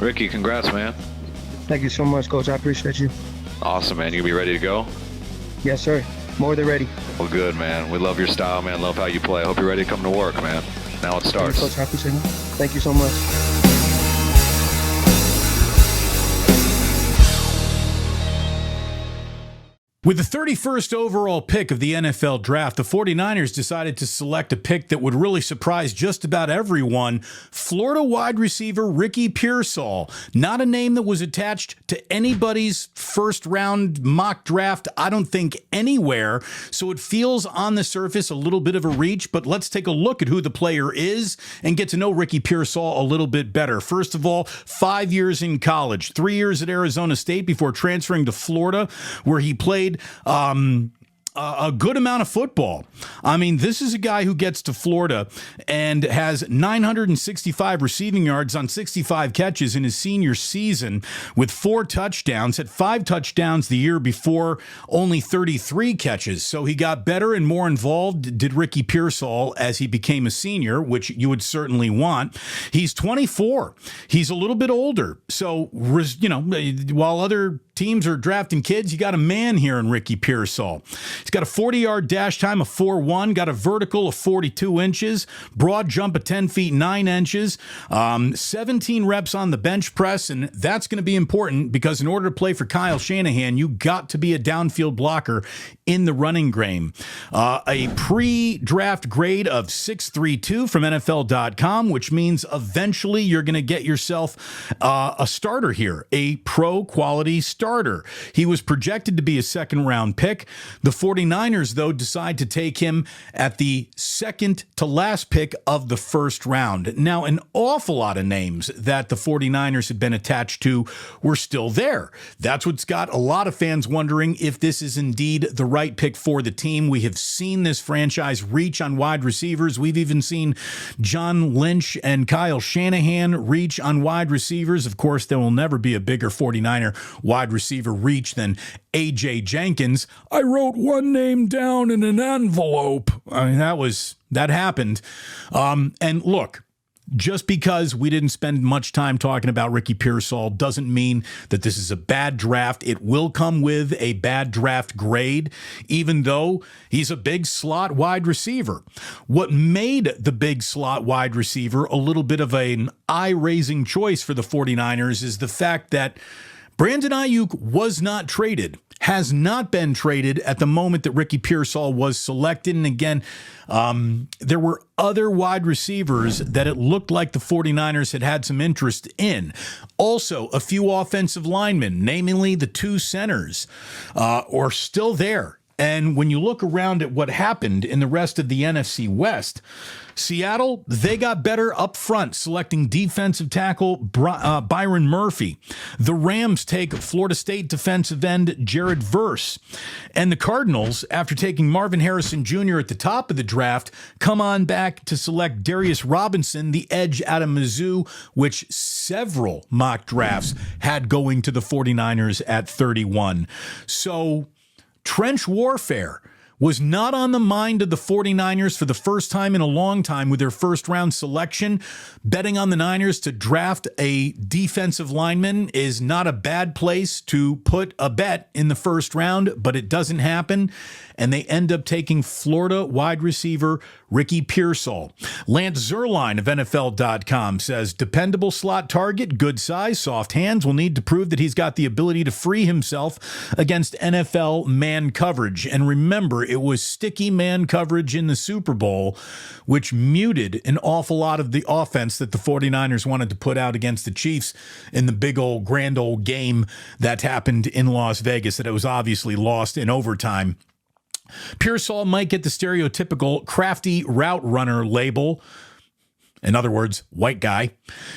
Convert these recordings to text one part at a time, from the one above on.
Ricky, congrats, man. Thank you so much, Coach. I appreciate you. Awesome, man. You gonna be ready to go? Yes, sir. More than ready. Well, good, man. We love your style, man. Love how you play. I hope you're ready to come to work, man. Now it starts. Thank you, Coach. I appreciate it. Thank you so much. With the 31st overall pick of the NFL draft, the 49ers decided to select a pick that would really surprise just about everyone. Florida wide receiver Ricky Pearsall. Not a name that was attached to anybody's first round mock draft, I don't think anywhere. So it feels on the surface a little bit of a reach, but let's take a look at who the player is and get to know Ricky Pearsall a little bit better. First of all, 5 years in college, 3 years at Arizona State before transferring to Florida, where he played a good amount of football. I mean, this is a guy who gets to Florida and has 965 receiving yards on 65 catches in his senior season with 4 touchdowns, had 5 touchdowns the year before, only 33 catches. So he got better and more involved, did Ricky Pearsall, as he became a senior, which you would certainly want. He's 24. He's a little bit older. So, you know, while other teams are drafting kids, you got a man here in Ricky Pearsall. He's got a 40-yard dash time of 4.1, got a vertical of 42 inches, broad jump of 10 feet 9 inches, 17 reps on the bench press, and that's going to be important because in order to play for Kyle Shanahan, you got to be a downfield blocker in the running game. A pre-draft grade of 6.32 from NFL.com, which means eventually you're going to get yourself a starter here, a pro-quality starter. He was projected to be a second-round pick. The 49ers, though, decide to take him at the second to last pick of the first round. Now, an awful lot of names that the 49ers had been attached to were still there. That's what's got a lot of fans wondering if this is indeed the right pick for the team. We have seen this franchise reach on wide receivers. We've even seen John Lynch and Kyle Shanahan reach on wide receivers. Of course, there will never be a bigger 49er wide receiver reach than A.J. Jenkins. I wrote one name down in an envelope. I mean, that happened. And look, just because we didn't spend much time talking about Ricky Pearsall doesn't mean that this is a bad draft. It will come with a bad draft grade, even though he's a big slot wide receiver. What made the big slot wide receiver a little bit of an eye-raising choice for the 49ers is the fact that Brandon Ayuk was not traded, has not been traded at the moment that Ricky Pearsall was selected. And again, there were other wide receivers that it looked like the 49ers had some interest in. Also, a few offensive linemen, namely the 2 centers, are still there. And when you look around at what happened in the rest of the NFC West, Seattle, they got better up front, selecting defensive tackle Byron Murphy. The Rams take Florida State defensive end Jared Verse. And the Cardinals, after taking Marvin Harrison Jr. at the top of the draft, come on back to select Darius Robinson, the edge out of Mizzou, which several mock drafts had going to the 49ers at 31. So trench warfare was not on the mind of the 49ers for the first time in a long time with their first round selection. Betting on the Niners to draft a defensive lineman is not a bad place to put a bet in the first round, but it doesn't happen. And they end up taking Florida wide receiver Ricky Pearsall. Lance Zierlein of NFL.com says, dependable slot target, good size, soft hands, will need to prove that he's got the ability to free himself against NFL man coverage. And remember, it was sticky man coverage in the Super Bowl, which muted an awful lot of the offense that the 49ers wanted to put out against the Chiefs in the big old grand old game that happened in Las Vegas, that it was obviously lost in overtime. Pearsall might get the stereotypical crafty route runner label. In other words, white guy.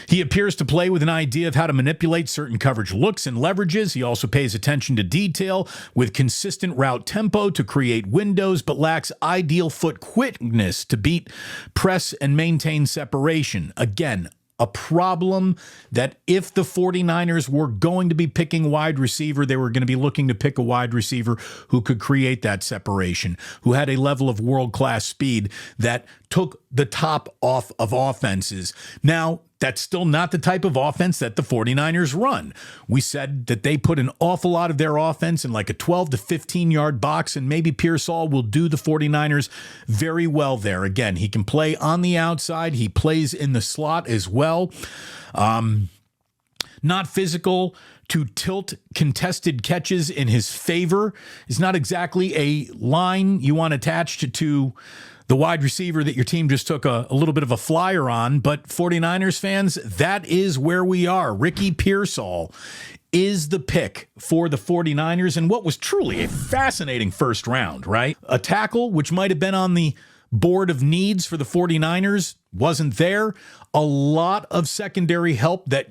He appears to play with an idea of how to manipulate certain coverage looks and leverages. He also pays attention to detail with consistent route tempo to create windows, but lacks ideal foot quickness to beat press and maintain separation. Again, a problem that if the 49ers were going to be picking wide receiver, they were going to be looking to pick a wide receiver who could create that separation, who had a level of world-class speed that took the top off of offenses. Now, that's still not the type of offense that the 49ers run. We said that they put an awful lot of their offense in like a 12 to 15-yard box, and maybe Pearsall will do the 49ers very well there. Again, he can play on the outside. He plays in the slot as well. Not physical to tilt contested catches in his favor is not exactly a line you want attached to the wide receiver that your team just took a little bit of a flyer on. But 49ers fans, that is where we are. Ricky Pearsall is the pick for the 49ers, and what was truly a fascinating first round, right? A tackle, which might have been on the board of needs for the 49ers, wasn't there. A lot of secondary help that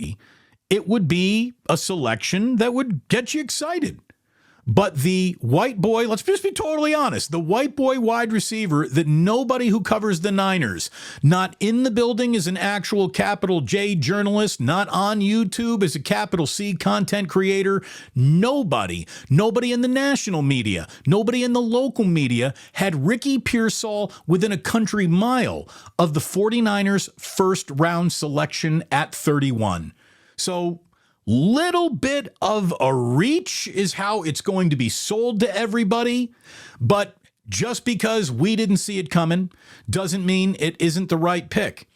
it would be a selection that would get you excited. But the white boy, let's just be totally honest, the white boy wide receiver that nobody who covers the Niners, not in the building as an actual capital J journalist, not on YouTube as a capital C content creator, nobody in the national media, nobody in the local media had Ricky Pearsall within a country mile of the 49ers first round selection at 31. So little bit of a reach is how it's going to be sold to everybody, but just because we didn't see it coming doesn't mean it isn't the right pick.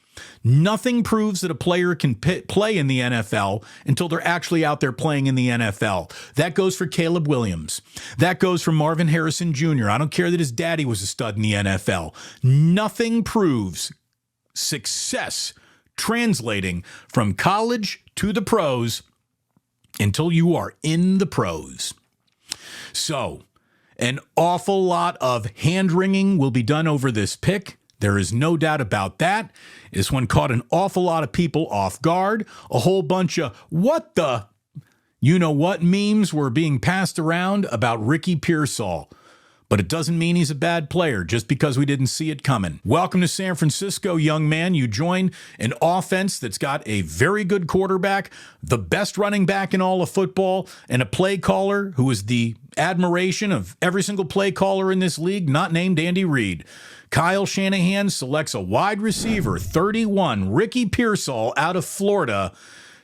Nothing proves that a player can play in the NFL until they're actually out there playing in the NFL. That goes for Caleb Williams. That goes for Marvin Harrison Jr. I don't care that his daddy was a stud in the NFL. Nothing proves success translating from college to the pros until you are in the pros. So, an awful lot of hand-wringing will be done over this pick. There is no doubt about that. This one caught an awful lot of people off guard. A whole bunch of what the you-know-what memes were being passed around about Ricky Pearsall. But it doesn't mean he's a bad player just because we didn't see it coming. Welcome to San Francisco, young man. You join an offense that's got a very good quarterback, the best running back in all of football, and a play caller who is the admiration of every single play caller in this league, not named Andy Reid. Kyle Shanahan selects a wide receiver, 31, Ricky Pearsall out of Florida,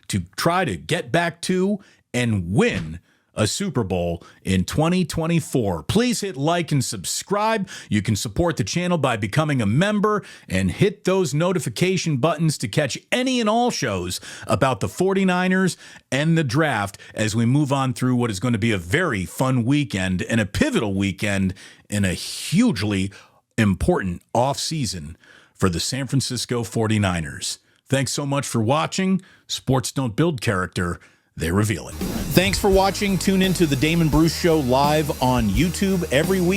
to try to get back to and win a Super Bowl in 2024. Please hit like and subscribe. You can support the channel by becoming a member and hit those notification buttons to catch any and all shows about the 49ers and the draft as we move on through what is going to be a very fun weekend and a pivotal weekend in a hugely important offseason for the San Francisco 49ers. Thanks so much for watching. Sports don't build character, they reveal it. Thanks for watching. Tune into the Damon Bruce Show live on YouTube every week.